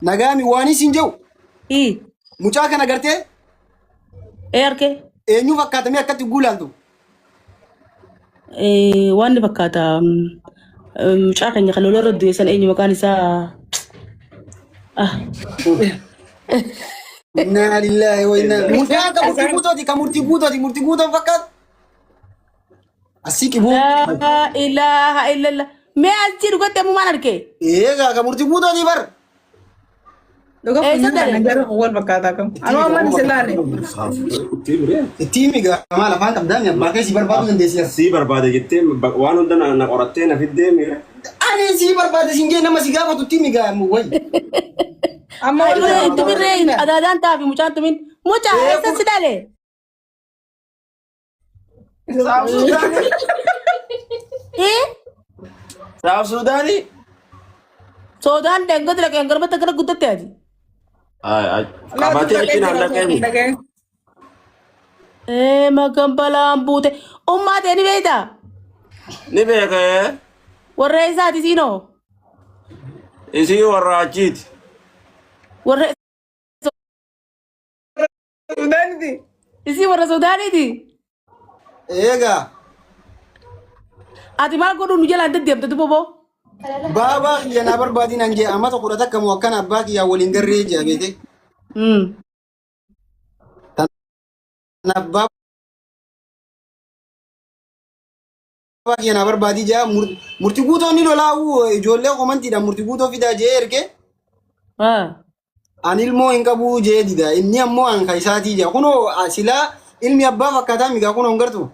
Nagami wani sinjau. I. Mucaa kana gartee Erke. eenyu fakkaatamee akkatti guulaaltu. Waan fakkaata. Mucaa keenya kan lola irra san eenyu maqaan isaa. Inna lillahi wa inna mucaa ka murtii guutooti fakkaat. Asii qibuu. La ilaha illallah. Mee asii dhugattee mu maal argee? Eegaa ka murtii guutooti bar. Luka punya negara awal berkata kamu. Anu aman selane. Tiimi gaa maal afaan qabdaan bakkee si barbaadu dandeessi. Si barbaade jettee waan hunda na qorattee na fiddee mira. Ani si barbaade singee nama si gaafatu tiimi gaa way. Amma Itu birreen adadaan taafi mucaan tumin. Mucaa eessa si dhale? South Sudani. Sodaan denggot lagi yang gerbet tegak gudet ya ji. Qabatee achiin hallaqee. Makan balaan buute. Ummaa ta'e ni beekta? Ni beekee. Warra isaati siinoo? Isii warra achiiti. Warra Sudani. isii warra Sudaaniiti? Eegaa Ati maal godhu nu jalaan deddeemte bobo? baabaa kiyya naa barbaadin hangee amma tokko takka moo akkana abbaa kiyyaa waliin garree jea beekte. Abbaa kiyya naa barbaadii jea murtii guutoo ni lolaa'u ijoollee qomantiidhaan murtii guutoo fidaa jee erge. Ani ilmoo hin qabu jee dida inni ammoo hanka isaatii jea kunoo silaa ilmi abbaa fakkaataa migaa kunoo hin gartu.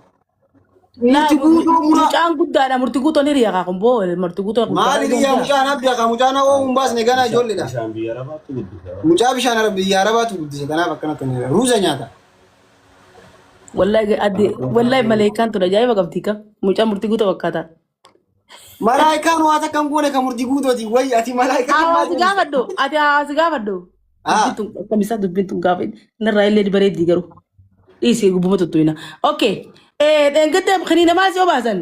Mucaan guddaadha murtii guutoo ni riyaa kaakun murtii guutoo Maali kiyyaa mucaan abdii akka mucaan hoo hin baasne gana ijoolleedha. Bishaan biyya arabaatti guddisa. Mucaa bishaan biyya arabaatu guddise kanaaf akkanatti ruuza nyaata. wallahi maleekaan tura ajaa'iba qabdi ka mucaan murtii guutoo fakkaata. Malaayikaan waa takka hin goone kan murtii guutooti wayi ati malaayikaan. Hawaasi gaafadhu ati hawaasi gaafadhu. Akkamisaa dubbiin tun gaafa narraa illee bareeddii garuu dhiisee gubbuma tuttuina. Okay. Dengedde kaniina maal si obaasan?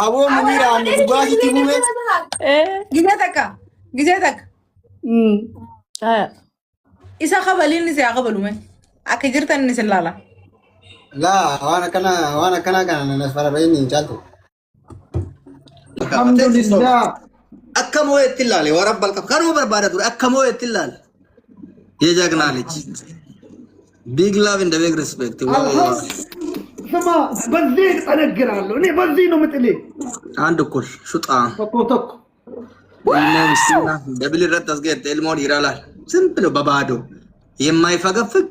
Aboo Munira ani dhugaatii timume. Gizetak. Isa kabalin ni siya kabalume. Akka jirtan ni sillala. Laa waan akkana kana nas farabee ni caaltu. Alhamdulillah. Akka moo itti ilaale warabbal qab kanuma barbaada ture akka moo itti ilaale. Yeja acknowledge. Big love and big respect. ስማ በዚህ እጠነግራለሁ እኔ በዚህ ነው የምጥልህ አንድ እኩል ሹጣ ተቆ ምስና ደብል ረጥ አስገድ ኤልሞን ይራላል ዝም ብሎ በባዶ የማይፈገፍግ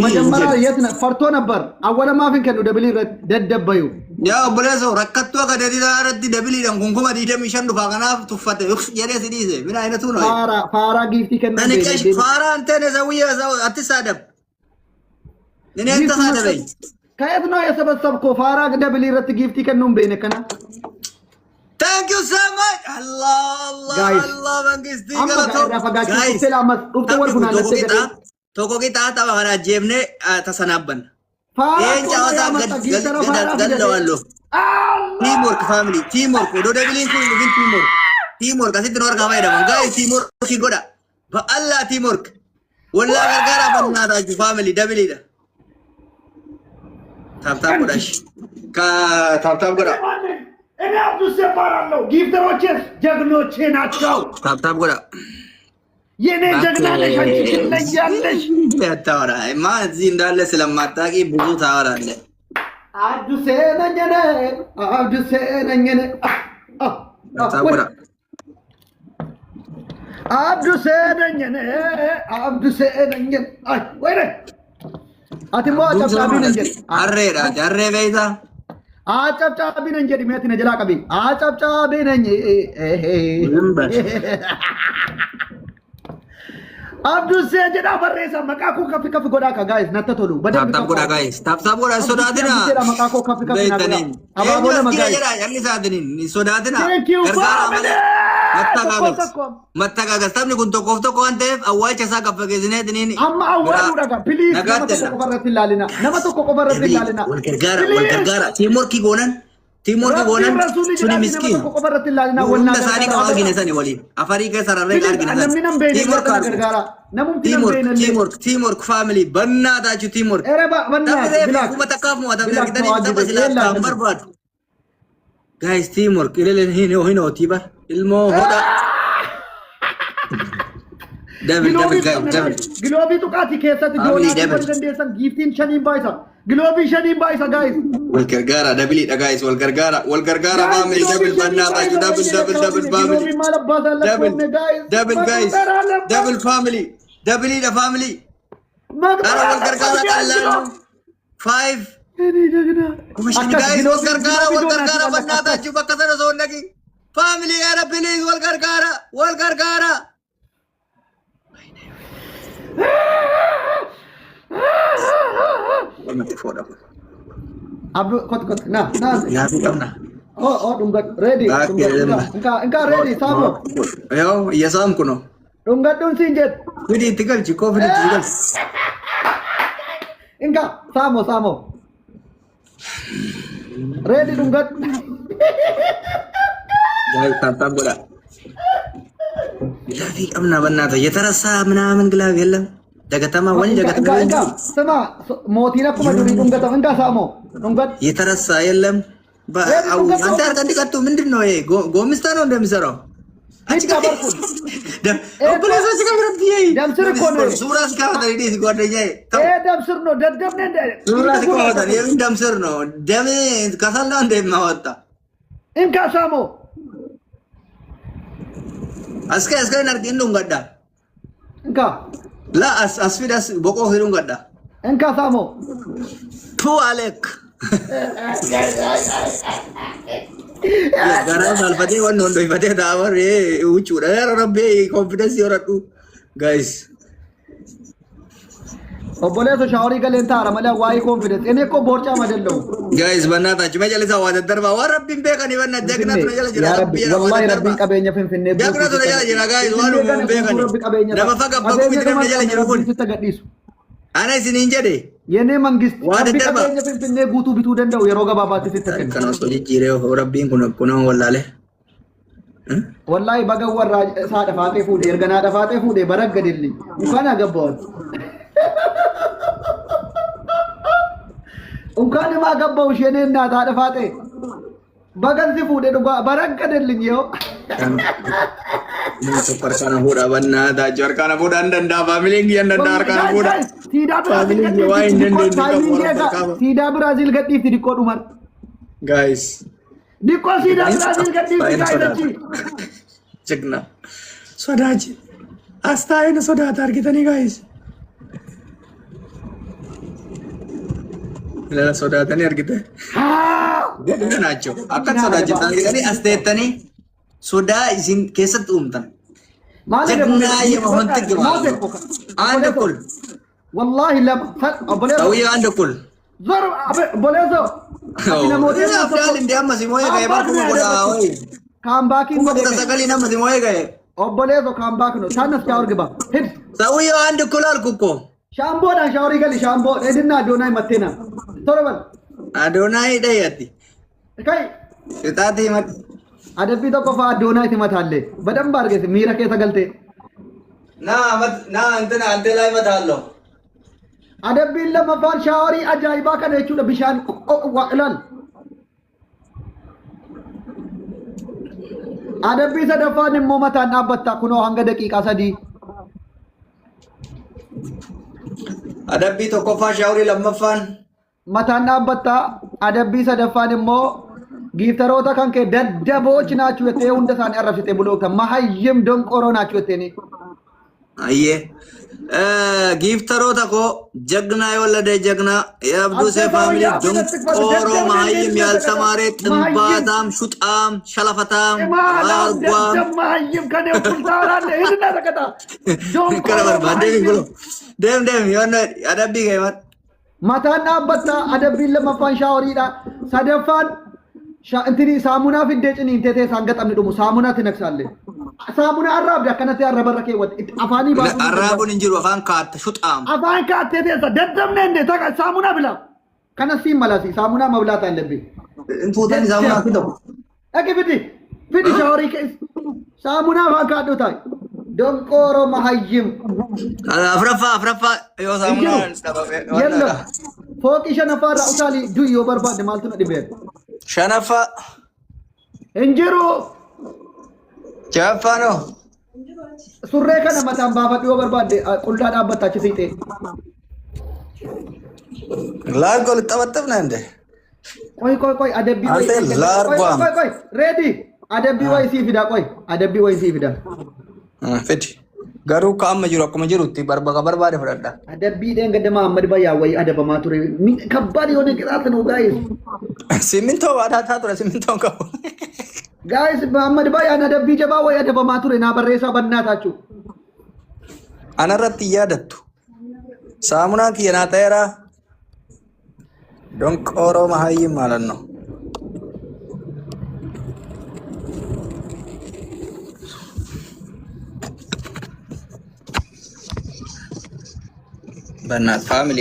መጀመሪያ የት ነው ፈርቶ ነበር አወለ ማፊን ከኑ ደብል ረጥ ደደበዩ ያ ብለሰው ረከቶ ከደዲዳ ረዲ ደብል ይደም ኩንኩማ ዲደም ይሸንዱ faaganaaf tuffate የደስ ዲዜ ምን አይነቱ ነው ፋራ ጊፍቲ ከነ አንቀሽ ፋራ አንተ ነህ ዘውዬ አትሳደብ እኔ ተሳደበኝ ከየት ነው የሰበሰብከው ፋራ ደብል ረጥ ጊፍቲ ከኑም በእነከና Thank you so much. Allah mangisti galato. Guys, toko kita tawa kana jemne tasanabban. Yen jawata gadawallo. Teamwork family, teamwork. Do debilin ku win teamwork. Teamwork kasi tinor kamay daman. Guys, teamwork ki goda. Ba Allah teamwork. Walla gargara banna da family debilida. Tap godash. Ka tap goda. እኔ አብዱስ እባላለሁ ጊፍተሮችስ ጀግኖቼ ናቸው ታፕ ጎዳ የኔ ጀግና ነሽ አንቺ ትለያለሽ ያታወራ ማ እዚህ እንዳለ ስለማታቂ ብዙ ታወራለህ አብዱስ ነኝ ታፕ ጎዳ አብዱስ ነኝ አይ ወይኔ አትሞ አጨብጫቢ ነኝ አሬ ቤዛ አጨብጫቢ ነኝ ጀዲሜት ነጀላ ቀቢ አጨብጫቢ ነኝ Abdul Sejeda barreessa maqaa koo kaffi kaffi godhaa ka guys natti tolu. Tap godha guys. Tap godha sodaatina. Maqaa koo kaffi kaffi naa godhaa. Abaaboo nama guys. Jalli saatinin sodaatina. Thank you family. Mattagagas taphni kun tokkoof tokko waan ta'eef awwaalcha isaa kaffageessineetiniin. Amma awwaaluu dhaga. Please nama tokko qofarratti ilaalina. Nama tokko qofarratti ilaalina. Wal gargaara. Teamwork goonan. Teamwork goonan suni miskiin. Hunda isaanii qaba argine sani waliin. Afarii keessa rarree argine sani. Teamwork family. Bannaa taachuu teamwork. Taphiree kuma takkaaf mo'ata argitanii tapha silaa kan barbaadu. Guys, teamwork. Illee hin hootii bar. Ilmoo hodha. Double guys. Gloobii tuqaati keessatti doonaa dandeessan giiftiin shaniin baayisa. Gloobii shaniin baayisa guys. Wal gargaara dabiliidha guys. Wal gargaara family double bannaa taachuu double family. Double guys. Double family. Dabiliidha family. Ara wal gargaara qallaan. 5 Kumishin guys wal gargaara bannaa taachuu bakka sana osoo hin dhaqin. Family ara please wal gargaara. Abdu kot nah Yafi kamna. Oh dunggat ready. Engka ready Samo. Ayo iya Sam kuno. Dunggat dun sinjet. Widi tigal ci ko fidi tigal. Engka Samo. Ready dunggat. Jangan tantang bola. Yafi kamna bannata yetarasa ምናምን ግላብ የለም ደገተማ ወን ደገተማ ስማ ሞቲና ኩማ ዱሪ ዱንገታ እንጋ ሳሞ ዱንገት የተረሳ የለም ባው አንተ አርጋ እንዲቀጡ ምንድነው ይሄ ጎምስታ ነው እንደሚሰራው አንቺ ጋርኩ ኦፕሬሽን ሲከብረብ ይሄ ደምስር እኮ ነው ሱራስ ካወጣ ዲስ ጓደኛዬ ደምስር ነው ደደብ ነህ እንደ ሱራስ ካወጣ ይሄ ደምስር ነው ደም ከሰላ እንደማወጣ እንጋ ሳሞ አስከ ነርጊን ዱንገዳ እንጋ لا أسفيداس بقوه هيرون قدا إنك سامو تو عليك غرام الفتي ونون دو الفتي داور إيه وچود يا ربي confidence يوراتو guys أبولي تو شاوري كلين تارا ملا واي confidence إني كو بورچا مدلو guys بنا تا چما جالي سواد الدربا وربي بيكاني بنا جاكنا تو جالي يا ربي والله ربي كابينيا فين فين جاكنا تو جالي جنا guys وانو بيكاني نما فاقا باكو بيتنا جالي جنبون أنا سنين جدي يني منجست ربي كابينيا فين فين غوتو بيتو دندو يروغا بابا تفتكن كانوا سولي جيريو ربي كنا ولا له والله بقى ورا ساده فاتي فودي ارغنا دفاتي فودي برق دلي وكان غبوت وكان ما غبو شيني እና ታደፋጤ በገንዚ ፉዴ ዱጋ በረገደልኝ ይው ፐርሰና ሁዳ በና ዳጀር ካና ሁዳ እንደንዳ ፋሚሊ እንደንዳ አርካና ሁዳ ሲዳ ብራዚል ገዲፍ ዲቆ ዱመር ጋይስ ዲቆ ሲዳ ብራዚል ገዲፍ ጋይስ ጀግና ሶዳጅ አስታይነ ሶዳት አርጊተኒ ጋይስ ለላ ሶዳተኒ አርጊተ ገደና ናቸው አከን ሶዳጅ ታንገኒ አስተየተኒ ሶዳ ኢሲን ከሰጥ ኡምተን ጀግና የመሆን ትግባ አንድ ኩል والله لا ابوليزو ሰውዬ አንድ ኩል ዞር ابوليزو አፍዳል እንዲያማ ሲሞዬ ጋይባኩ ወዳ ወይ ካምባኪ ወደ ተሰቀሊና ሲሞዬ ጋይ ابوليزو ካምባክ ነው ታነስ ያወርግባ ሂድ ሰውዬው አንድ ኩል አልኩ እኮ ሻምቦ ዳ ሻውሪ ገሊ ሻምቦ ኤድና ዶናይ መቴና ቶረበል አዶናይ ደየቲ ከይ እታቲ መት አደፊ ተቆፋ አዶናይ ትመታለ በደንብ አርገት ሚራከ ተገልቴ ና እንትና አንተ ላይ መታለው አደፊ ለመፋል ሻውሪ አጃይባ ከነቹ ለብሻን ዋቅላል አደፊ ሰደፋን ሞመታና በታ ኩኖ አንገ ደቂቃ ሰዲ አደቢ ተቆፋ ሻውሪ ለመፋን መታና በታ አደቢ ሰደፋን ሞ ጊፍተሮታ ከንከ ደደቦች ናችሁ የቴው እንደሳን ያረፍቴ ብሎ ከመሐይም ደንቆሮ ናችሁ የቴኒ አየ ጊፍተሮታ ኮ ጀግና የወለደ ጀግና የአብዱሴ ፋሚሊ ድንቆሮ መሀይም ያልተማረ ጥንባታም ሹጣም ሸለፈታም አርጓም ማይም ከኔ ኩልታራ ለሄድና ተከታ ከረበር ባደኝ ብሎ ደም የሆነ አደቢ ገይማት ማታና አበታ አደቢ ለመፋን ሻወሪዳ ሰደፋን እንትኒ ሳሙና ፍደጭኒ እንቴቴ ሳንገጠም ደሞ ሳሙና ትነክሳለህ ሳሙና አራብዳ ከነተ ያረበረከ ወጥ አፋኒ ባሱ አራቡን እንጅሩ አፋን ካት ሹጣም አፋን ካት ተቴ ደደምነ እንደ ሳሙና ብላ ከነሲ መላሲ ሳሙና መብላት አለብኝ እንቱተን ሳሙና ፍደው አገብዲ ፍዲ ሻወሪ ከስ ሳሙና ባካዶታይ ደንቆሮ መሀይም አፍረፋ ዮ ሳሙና የለ ፎቂ ሸነፋ ራኡታሊ ዱዮ በርባድ ማልቱ ነው ዲቤ ሸነፋ እንጅሩ ጃፋ ነው ሱሬ ከነ መታን ባፈዲዮ በርባድ ቁልዳ ዳበታች ሲጤ ላርጎ ልጠበጥብ ነው እንዴ ቆይ አደቢ አንተ ላርጓ ቆይ ሬዲ አደቢ ወይ ሲፊዳ ቆይ አደቢ ወይ ሲፊዳ ፍዲ ገሩ ካም ጅሩ አኩመ ጅሩቲ በርባደ ፍረዳ አደቢ ደን ገደ መሐመድ ባያ ወይ አደባ ማቱሪ ከባድ የሆነ ቅጣት ነው ጋይስ ሲሚንቶ አዳታ ጥረ ሲሚንቶ ከው ጋይስ መሐመድ ባያ አደቢ ጀባ ወይ አደባ ማቱሪ ና በሬሳ በእናታችሁ አነረት ያደቱ ሳሙና ከና ተራ ዶንቆሮ መሀይም ማለት ነው በእናት ፋሚሊ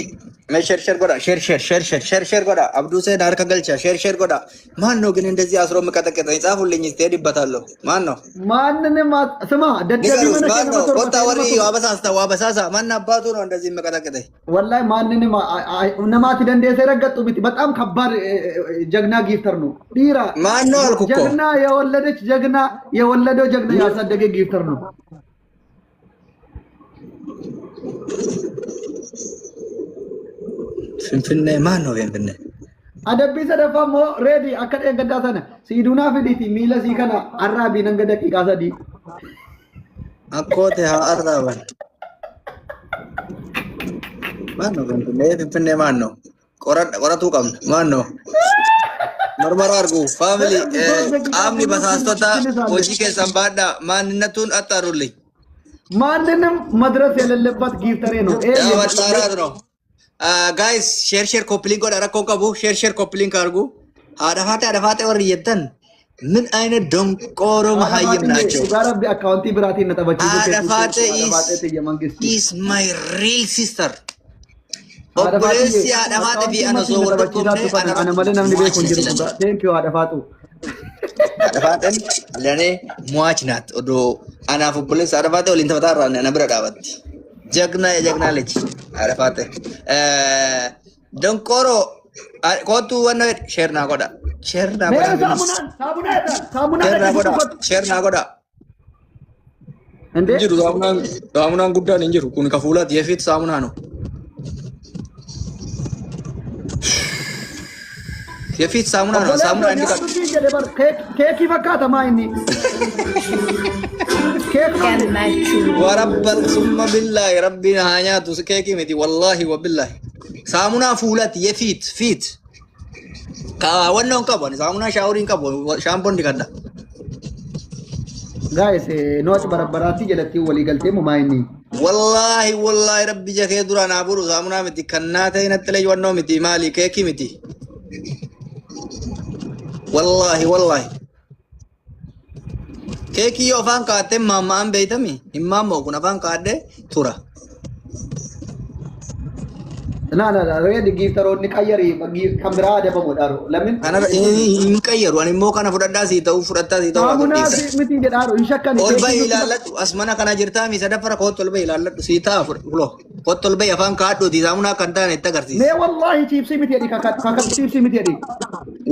ሼር ጎዳ ሼር ጎዳ አብዱ ሰይድ አርከ ገልቻ ሼር ጎዳ ማን ነው ግን እንደዚህ አስሮ መቀጠቀጠኝ ጻፉልኝ እስቲ ሄድበታለሁ ማን ነው ማንንም ስማ ደደቢ ማን ነው ወጣ ወሪ ዋበሳሳ ማን አባቱ ነው እንደዚህ መቀጠቀጠኝ ወላሂ ማንንም ነማት ደንደሰ ረገጡ ቢት በጣም ከባድ ጀግና ጊፍተር ነው ዲራ ማን ነው አልኩ እኮ ጀግና የወለደች ጀግና የወለደው ጀግና ያሳደገ ጊፍተር ነው ፍንፍኔ ማን ነው ፍንፍኔ አደቢ ሰደፋሞ ሬዲ አከደ ገዳሰነ ሲዱና ፍዲቲ ሚለ ሲከና አራቢ ነንገ ደቂቃ ሰዲ አኮቴ አራባን ማን ነው ፍንፍኔ ማን ነው ቆራቱ ቀም ማን ነው መርመራ አርጉ ፋሚሊ ቃምኒ በሳስቶታ ወጂ ከሰምባዳ ማንነቱን አጣሩልኝ ማንንም መድረስ የሌለበት ጊፍተሬ ነው ወጣራት ነው ጋይስ ሼር ኮፕሊንግ ወደ ረኮ ቀቡ ሼር ኮፕሊንግ አርጉ አደፋቴ ወር የተን ምን አይነት ደንቆሮ መሀይም ናቸው ጋራቢ አካውንቲ ብራቲ ነጠበች አደፋቴ is my real sister ኦፕሬሲ አደፋቴ ቢአኖ ሶ ወርደኮ አነ ማለናም ሊቤ ኮንጅሩ ቴንክ ዩ አደፋቱ አደፋቴን ለኔ ሟች ናት ኦዶ አናፉ ፖሊስ አደፋቴ ወሊን ተመታራ ነብረ ዳበት ጀግና ልጅ አረፋተ ደንቆሮ ኮቱ ወነ ሼርና ጎዳ እንዴ እንጅሩ ሳሙናን ጉዳን እንጅሩ ኩን ከፉላት የፊት ሳሙና ነው የፊት ሳሙና ነው ሳሙና እንዲካ ኬክ ይፈካታ ማይኒ ورب ثم بالله ربنا هانيات سكيكي متي والله وبالله سامونا فولات يفيت فيت كا ونن كبون سامونا شاورين كبون شامبون ديكدا गाइस नोच बराबराती जलती वली गलते मुमाइनी والله ربي جكي درانا برو سامونا متي كناته نتلي ونو متي مالي كيكي متي والله केकी यो फान काटे मामा बेतमी इम्मा मोकुना फान काटे थोड़ा ना रेडी गिफ्टरो निकायरी बगी kamera ada pemodaro lamin ana inkayeru ani mo kana fudada si tau amuna miti jedaro inshakani ol bay ilalat asmana kana jirta mi sadafara ko tol bay ilalat si ta fulo ko tol bay afan kaado di zamuna kanta ne tagarsi me wallahi chipsi miti edi kakak chipsi miti edi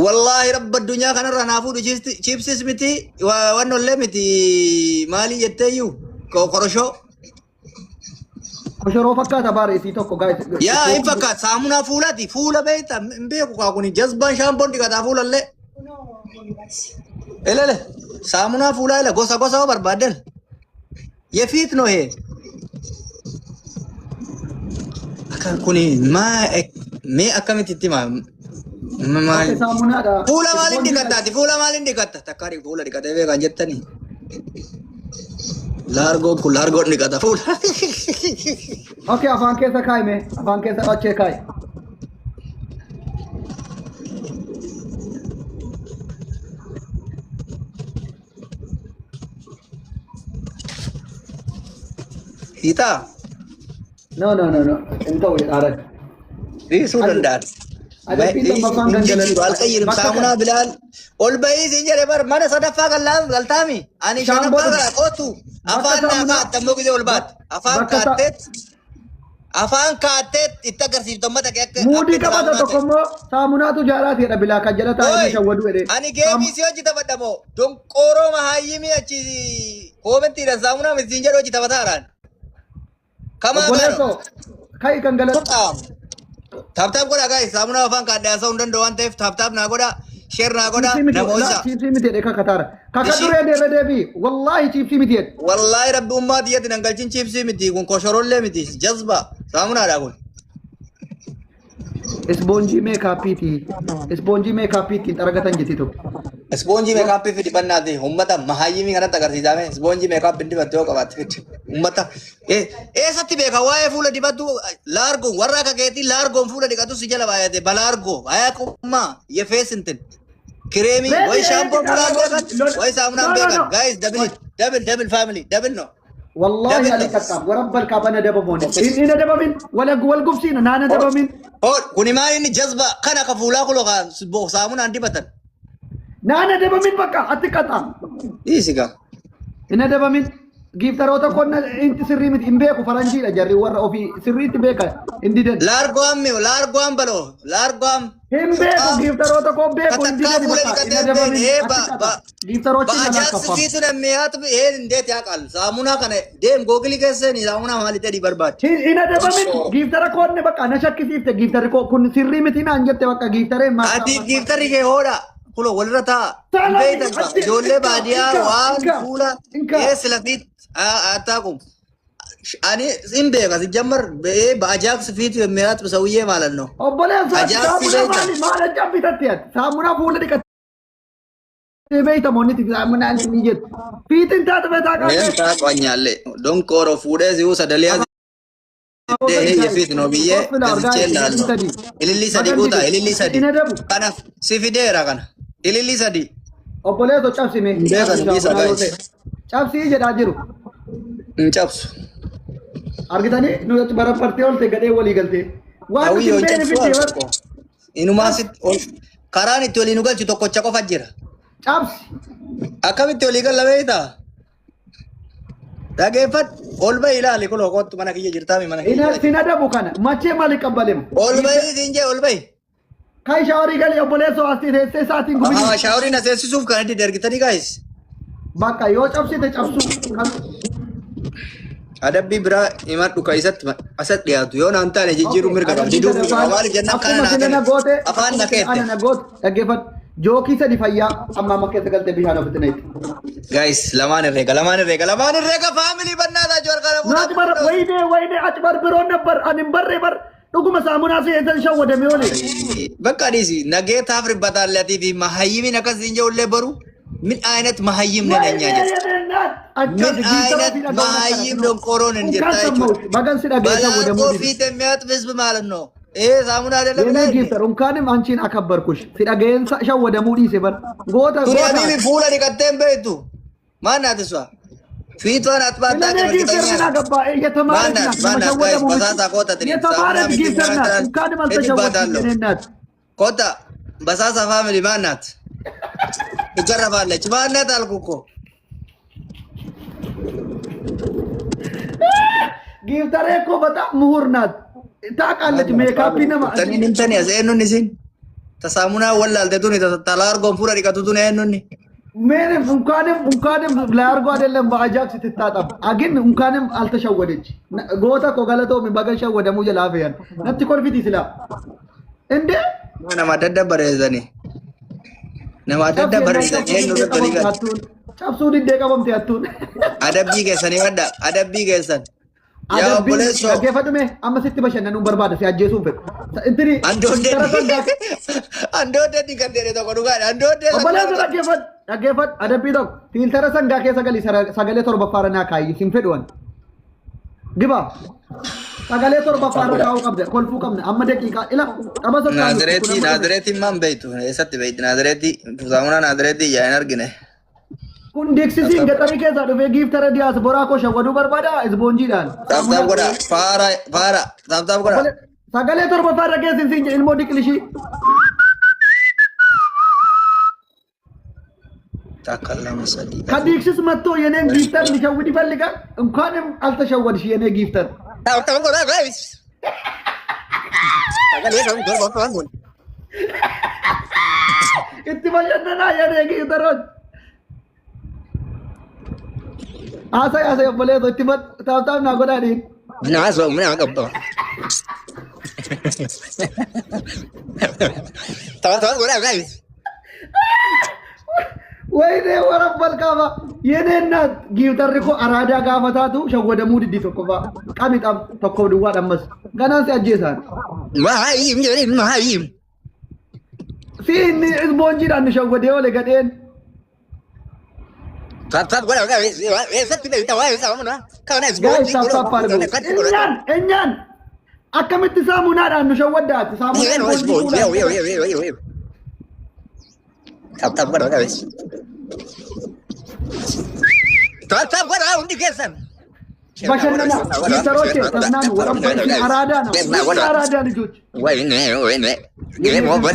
wallahi rabb dunya kana ranafu du chipsi miti wanno le miti mali yetteyu ko korosho koshoro fakkata bare si tokko guys ya ifaka samuna fulati fula beita mbeku ka kuni jazban shampoo dikata fulalle elele samuna fula ila gosa barbaden yefit no he kuni mee akkamitti maal Saamunaadha. fuula maaliin dhiqattaati fuula maaliin dhiqatta takkaadhi fuula dhiqatee beekan jettanii laargoon kun laargoon dhiqata fuula Okay, afaan keessa kaa'ime. Afaan keessa dhachee kaa'i. hiitaa No. Hin ta'u jedhaadha. dhiisuu danda'an Adabbiin lammaffaan gangalan. Alqayyirim saamunaa bilaal ol bahii siin jedhe bar mana sadaffaa galtaami ani shanaffaa gara qootu afaan naa kaattammoo gisee ol baat afaan kaatteet itti agarsiiftu amma takee akka Muudii qabata tokko immoo saamunaatu jaalaatiidha bilaa kan jala taa'ee shawwadu jedhee. ani geemii si hojii taphadhamoo donqooroo mahayyimii achi koomentiidhaan saamunaa misiin jedhu hojii taphataaraan kamaa Obboleessoo ka'i kan galatu. taaptaap godha gaa'e saamunaa afaan kaadhaa haasa'uu hin danda'u waan ta'eef taaptaap naa godha sheer naa godha namoota Chiipsii miti jedhee kakataara. Kaka duree deebee deebii. Wallaahi chiipsii miti jedhe. wallahi rabbi ummaa tiyyatti nan galchin chiipsii miti kun koshorollee miti jazba saamunaadha kun Ispoonjii meekaappiiti. Ispoonjii meekaappiitiin xaragatan jetti tokko. ispoonjii meekaappii fidi bannaati ummata mahayyimii kanatti agarsiisame ispoonjii meekaappii dibatte yoo qabaatte fidi ummata eessatti beeka waa'ee fuula dibattu laargoon warra akka keetii laargoon fuula dhiqatu si jala baay'ate balaargoo hayaaqummaa yefeessintin kireemii way shaampoo fuulaan beekan way saamunaan beekan gaayis dabil faamilii dabil no Wallaahi ali kakkaab warabbal kaabana dabamoone. Inni dabamin wal gubsiina naana dabamin. kuni maal inni jazba kan akka fuulaa kuloo saamunaan dibatan Naana dabamin bakka atti qaxaa. dhiisiga Inni dabamin giiftaroota konna inti sirrii miti hin beeku faranjiidha jarri warra ofii sirriitti beeka hin didan. laargoon baloo laargoon Hin beeku giiftaroota koo beeku hin didan bakka inni dabamin giiftarooti nama Bajaajsi kaffama. fiitu nammiyaatu indeet yaaqal saamunaa kana deem googilii keessanii saamunaa maalitti adii barbaade. Inni dabamin giiftara koonne bakka na shakkisiifte giiftari koo kun sirrii miti naan jette bakka giiftaree Ati giiftarri kee hoodha kulo walirra taa beeytan ijoollee baadiyaa waan fuula eessi lafiit attaakum. Ani hin beeka si jammar bajaajsi fiitu nammiyaatu sawiyyee maalanno. Obboleessa saamunaa maala jabbitatti ati saamunaa fuula dhiqattee beeytamoonni saamunaan ni jettu. Fiitiin taate beetaa Meen qabe. taa qonyaallee donkooroo fuudhee si'uu sadaliyaa Dehe fit no biye gasichee laallo. Ililli sadi guutaa ililli sadi. Kanaaf si fideera kana. Ililli sadi. Obboleessa cabsime. Beekan biisa guys. Cabsii jedhaa jiru. Hin cabsu. Argitanii nuti bara partee oolte gadhee walii galtee. Waan Hawwiyyoo isin beene cabsu fiddee tokko. Inumaa karaan itti waliin nu galchu tokkocha qofa jira. cabsi. Akkamitti walii galla beektaa? Dhageeffadhu ol bahi ilaali kuloo kootu mana kiyya jirtaami mana kiyya. Sin adabu kana machee maali qabbalema. Ol bahi siin jee ol bahi. Kai shaaworii galee obboleessa asii teessee isaatiin Haa gubini. shaaworiin aseessisuuf kan itti ergitanii guys. Bakka yoo cabsite cabsu. Adabbii biraa himadhu ka isatti asatti dhiyaatu yoo naan taane jijjiiruu mirga qabdi duubu maaliif jennaan kana naa Akkuma goote afaan na keette. ana na goote dhaggeeffadhu. Jookii sadi fayyaa amma amma keessa galtee bishaan ofitti na itti. Guys, lamaan irreega family bannaataa jiru kana Naati bar wayne ati bar biroon nabbar ani hin barree bar dhuguma saamunaa si eessan shawwadame oole. bakka dhiisi nageetaaf ribbataalleetii fi mahayyimin akkas hin jeullee baru min ayinat mahayyim ne nanya jedha min ayinat mahayyim donqoroon hin jettaa jechuudha Bagan si dhageessa balaa wadamuu koofii temmiyaatu fisbi maalanno saamunaa Yene dalagaa giiftar unkaanim anchiin akabbarkush si dhageensa shawwadamuu dhiise bar goota tuni goota. habibi fuula dhiqatteen beektu maan naati su'a fiituwaan atbaattaa Illee giiftar na qabarkitanya gabbaa eeyyatamaare Maannaat guys basaasaa koota tiri Eeyyatamaare giiftar na unkaanim alta shawwadamuu jennaat. Kota basasa family manat. Ijarra falle manat alkuko. Giiftar eekoo bata muhurnaat. Taaqaalleeti meekaappii nama. Tani nimtani as eenyuun isin. Tasaamuna wallaalte tuni talaargoon fuula dhiqatu tuni eenyuun. Mene unkaanim laargoo adeelleen ba'ajaak sitti taaxab. Agin unkaanim alta shawwadechi. Goota koo galatoomi bagan shawwadamuu jalaa fe'an. Natti kolfiti silaa. Indee. Nama adda bareessani. Nama adda bareessani eenyu irratti walii gala. Cabsuu diddee qabamte hattuun. Adabbii keessanii madda adabbii keessan. dhaggeeffadhume amma sitti bashannanuun barbaada si ajjeesuun fedhu. Intini Andoodde kan jedhe tokko dhugaadha. Andoodde obboleessa dhaggeeffadhu adabbii tokko filtara sangaa keessa galii sagalee torbaffaa naa kaayyi sin fedhu waan. Giba sagalee torbaffaa kaa'uu qabda kolfuu qabna amma daqiiqaa ila qaba sokkaa. Naazireetiin maan beektu eessatti beekti Naazireetii saamunaa Naazireetii yaa hin argine. Kun deeksisiin gaxarii keessaa dhufee giiftara diyaas boraa koo shawwaduu barbaada isboonjiidhaan. Taaptaap godha faara taaptaap godha. Sagalee torbaffaa irra geessin siin ilmoo diqilishii. Takkalama sadii. Kadiiksis mattoo yeneen giiftar ni shawwidi balliga እንኳንም አልተሸወድሽ የኔ ጊፍተር Taaptaap godha guys. Sagalee torbaffaa kun. itti bashannanaa የኔ ጊፍተሮች Asa obboleesso itti taaptaap naa godhaadhiin. Naasoo mina qabdo. Taaptaap godha guys. ወይኔ ወረበል ካባ የኔ እናት ጊፍተር እኮ አራዳ ጋፈታቱ ሸወደሙ ድዲ tokko ቀሚጣም tokko ድዋ ደመስ ገናን ሲያጄሳን Mahaayim jedhin mahaayim. ሲኒ isboonjiidhaan ሸወደ ወለ ገዴን Taaptaap godha guys. Eessatti beekta waa'ee saamunaa. Kana ጋይስ ታፕታፕ አድርጉ እኛን akkamitti saamunaadhaan nu shawwaddaati saamunaa Taaptaap godha guys. Taaptaap godha hundi keessan. bashannana ጊፍተሮቼ ተዝናኑ ወረበል አራዳ ነው አራዳ ልጆች ወይኔ Game over.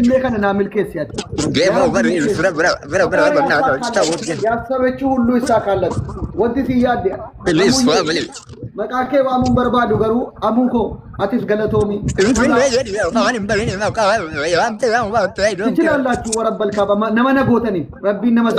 illee kana naa milkeessiyaati Game over. ያሰበችው ሁሉ ይሳካለት wanti si yaadde Please family. maqaa kee waamuun barbaadu garuu amuun koo atis galatoomi ichilallaachuu warabbal kaaba nama na gootanii rabbiin nama